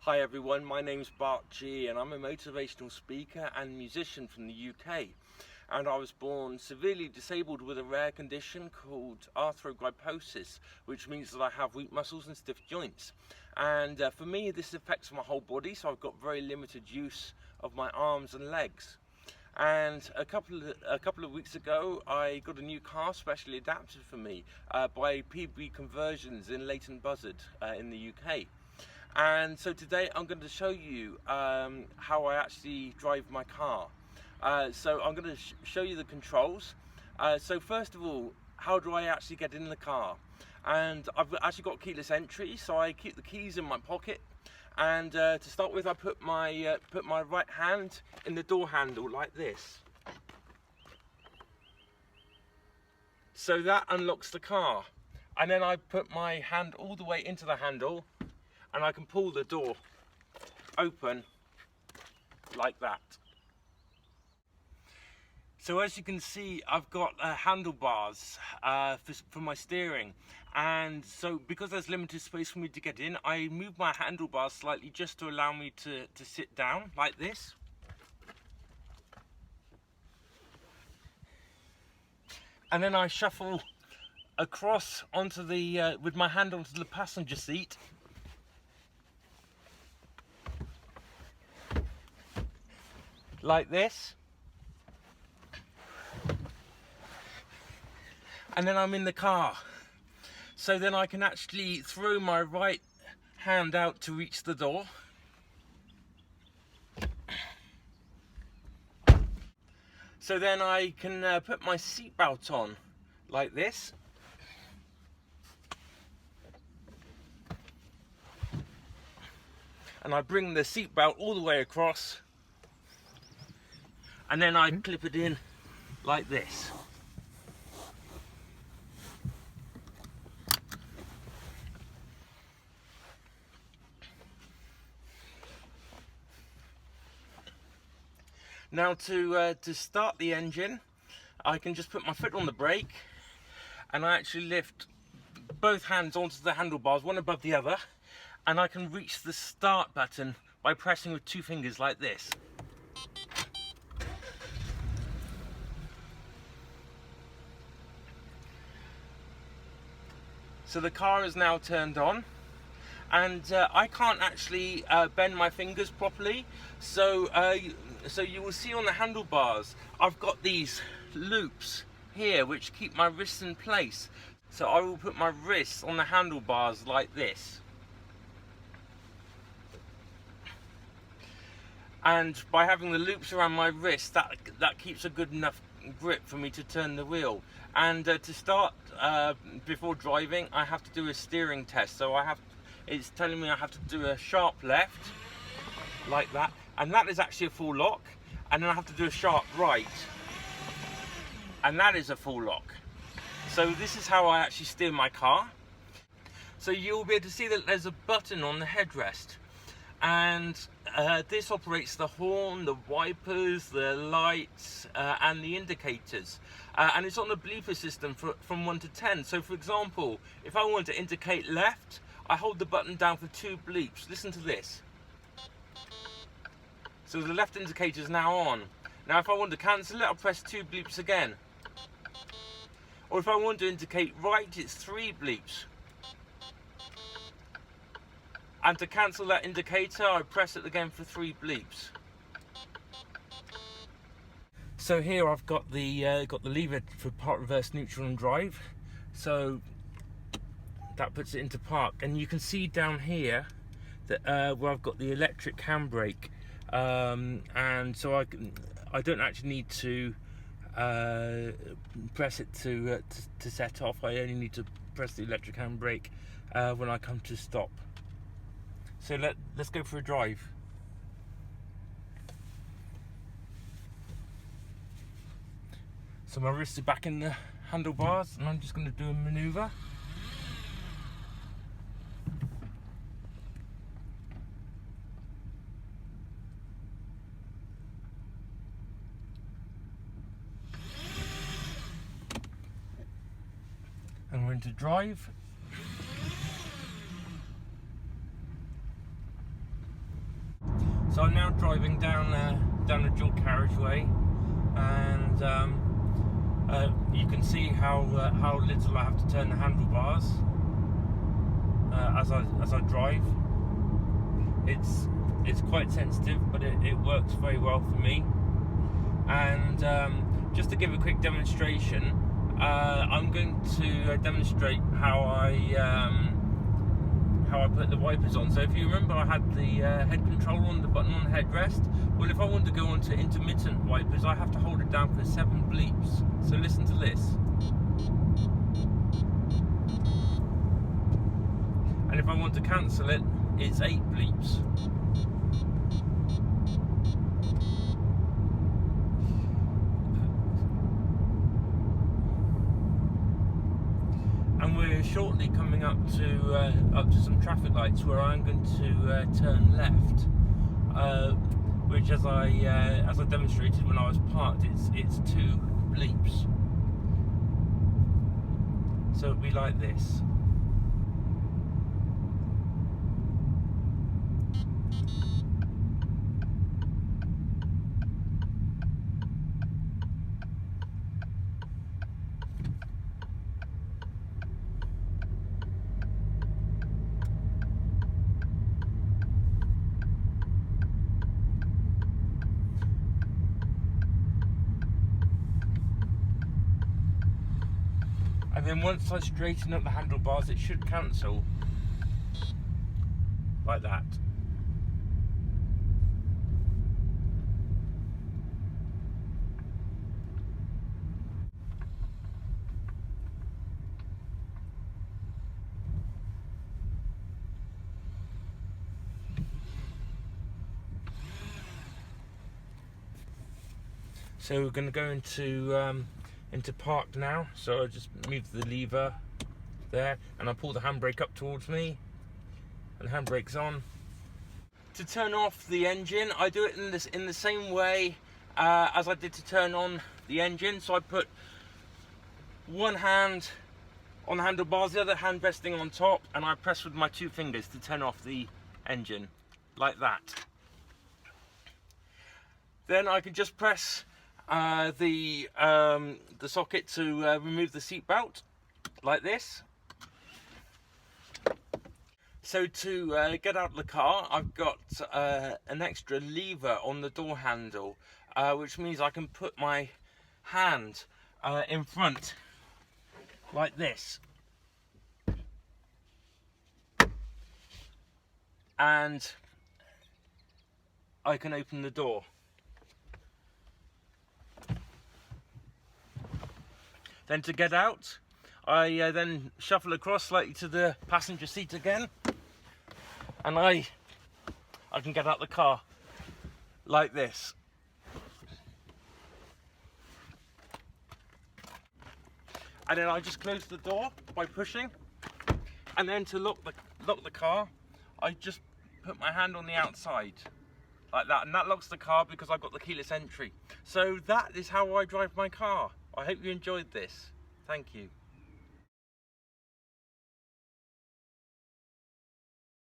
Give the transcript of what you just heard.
Hi everyone, my name's Bart Gee and I'm a motivational speaker and musician from the UK. And I was born severely disabled with a rare condition called Arthrogryposis, which means that I have weak muscles and stiff joints. And for me this affects my whole body, so I've got very limited use of my arms and legs. And a couple of weeks ago I got a new car specially adapted for me by PB Conversions in Leighton Buzzard in the UK. And so today I'm going to show you how I actually drive my car. So I'm going to show you the controls. So first of all, how do I actually get in the car? And I've actually got keyless entry, so I keep the keys in my pocket. And to start with, I put my right hand in the door handle like this. So that unlocks the car. And then I put my hand all the way into the handle, and I can pull the door open like that. So as you can see, I've got handlebars for my steering, and so because there's limited space for me to get in, I move my handlebars slightly just to allow me to sit down like this. And then I shuffle across onto the with my hand onto the passenger seat. Like this, and then I'm in the car. So then I can actually throw my right hand out to reach the door. So then I can put my seatbelt on like this. And I bring the seatbelt all the way across. And then I clip it in like this. Now to start the engine, I can just put my foot on the brake, and I actually lift both hands onto the handlebars, one above the other, and I can reach the start button by pressing with two fingers like this. So the car is now turned on, and I can't actually bend my fingers properly, so you will see on the handlebars I've got these loops here which keep my wrists in place. So I will put my wrists on the handlebars like this, and by having the loops around my wrist, that keeps a good enough grip for me to turn the wheel. And to start, before driving, I have to do a steering test. So it's telling me I have to do a sharp left, like that, and that is actually a full lock. And then I have to do a sharp right, and that is a full lock. So this is how I actually steer my car. So you'll be able to see that there's a button on the headrest, and this operates the horn, the wipers, the lights, and the indicators. And it's on the bleeper system from 1 to 10. So for example, if I want to indicate left, I hold the button down for 2 bleeps. Listen to this. So the left indicator is now on. Now if I want to cancel it, I'll press 2 bleeps again. Or if I want to indicate right, it's 3 bleeps. And to cancel that indicator, I press it again for 3 bleeps. So here I've got the lever for park, reverse, neutral and drive. So that puts it into park, and you can see down here that where I've got the electric handbrake, and so I don't actually need to press it to set off. I only need to press the electric handbrake when I come to stop. So let's go for a drive. So my wrists are back in the handlebars, and I'm just going to do a manoeuvre. And we're into drive. So I'm now driving down a dual carriageway, and you can see how little I have to turn the handlebars as I drive. It's quite sensitive, but it works very well for me. And just to give a quick demonstration, I'm going to demonstrate how I put the wipers on. So if you remember, I had the head control on, the button on the headrest. Well, if I want to go on to intermittent wipers, I have to hold it down for 7 bleeps. So listen to this. And if I want to cancel it, it's 8 bleeps. And we're shortly coming up to some traffic lights where I'm going to turn left, which, as I demonstrated when I was parked, it's 2 bleeps. So it'll be like this. And then once I straighten up the handlebars, it should cancel like that. So we're going to go into park now. So I just move the lever there, and I pull the handbrake up towards me, and the handbrake's on. To turn off the engine, I do it in the same way as I did to turn on the engine. So I put one hand on the handlebars, the other hand resting on top, and I press with my 2 fingers to turn off the engine, like that. Then I can just press the socket to remove the seat belt, like this. So to get out of the car, I've got an extra lever on the door handle, which means I can put my hand in front, like this, and I can open the door. Then to get out, I then shuffle across slightly to the passenger seat again, and I can get out the car like this. And then I just close the door by pushing, and then to lock the car, I just put my hand on the outside like that, and that locks the car because I've got the keyless entry. So that is how I drive my car. I hope you enjoyed this. Thank you.